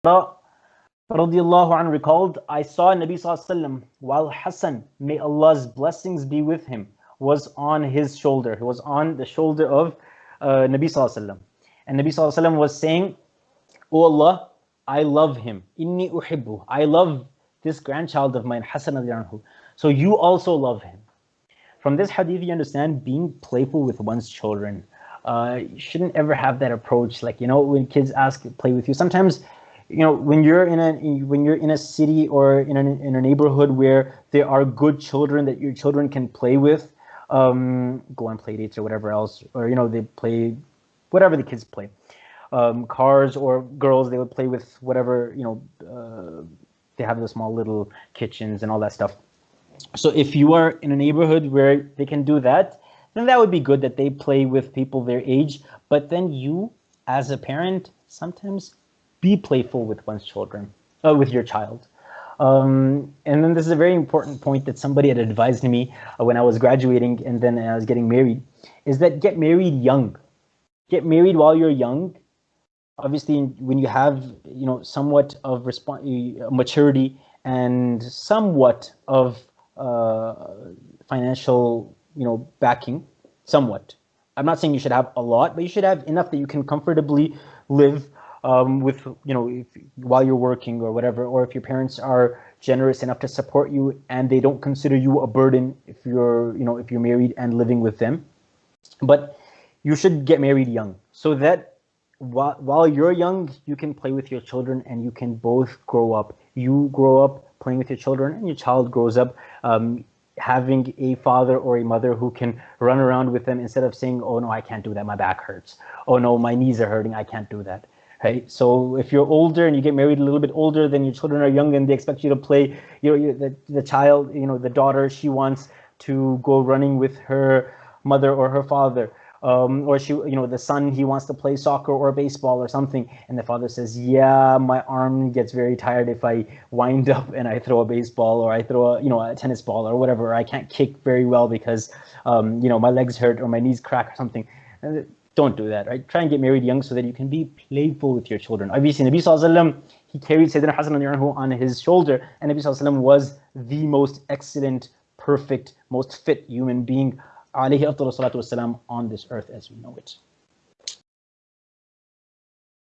radiallahu anhu recalled, I saw Nabi sallallahu alaihi wasallam while Hassan, may Allah's blessings be with him, was on his shoulder. He was on the shoulder of Nabi sallallahu alaihi wasallam. And Nabi sallallahu alaihi wasallam was saying, "O Allah, I love him. Inni uhibbu. I love this grandchild of mine, Hassan radiallahu anhu. So you also love him." From this hadith, you understand being playful with one's children. You shouldn't ever have that approach. Like, when kids ask to play with you, sometimes, when you're in a city or in a neighborhood where there are good children that your children can play with, go on play dates or whatever else, or they play whatever the kids play, cars, or girls, they would play with whatever, they have the small little kitchens and all that stuff. So if you are in a neighborhood where they can do that, then that would be good that they play with people their age. But then you, as a parent, sometimes be playful with one's children, with your child. And then this is a very important point that somebody had advised me when I was graduating and then I was getting married, is that get married young. Get married while you're young. Obviously, when you have, somewhat of maturity and somewhat of financial, backing, somewhat. I'm not saying you should have a lot, but you should have enough that you can comfortably live with, while you're working or whatever, or if your parents are generous enough to support you and they don't consider you a burden if you're married and living with them. But you should get married young so that while you're young, you can play with your children and you can both grow up. You grow up playing with your children and your child grows up having a father or a mother who can run around with them instead of saying, "Oh no, I can't do that, my back hurts. Oh no, my knees are hurting, I can't do that." Right? So if you're older and you get married a little bit older, then your children are young and they expect you to play, the child, the daughter, she wants to go running with her mother or her father. Or the son, he wants to play soccer or baseball or something, and the father says, "Yeah, my arm gets very tired if I wind up and I throw a baseball or I throw a tennis ball or whatever. Or I can't kick very well because my legs hurt or my knees crack or something." Don't do that, right? Try and get married young so that you can be playful with your children. Obviously, Nabi sallallahu alaihi wasallam, he carried Sayyidina Hassan on his shoulder, and Nabi sallallahu alaihi wasallam was the most excellent, perfect, most fit human being, alayhi afdalu salatu wassalam, on this earth as we know it.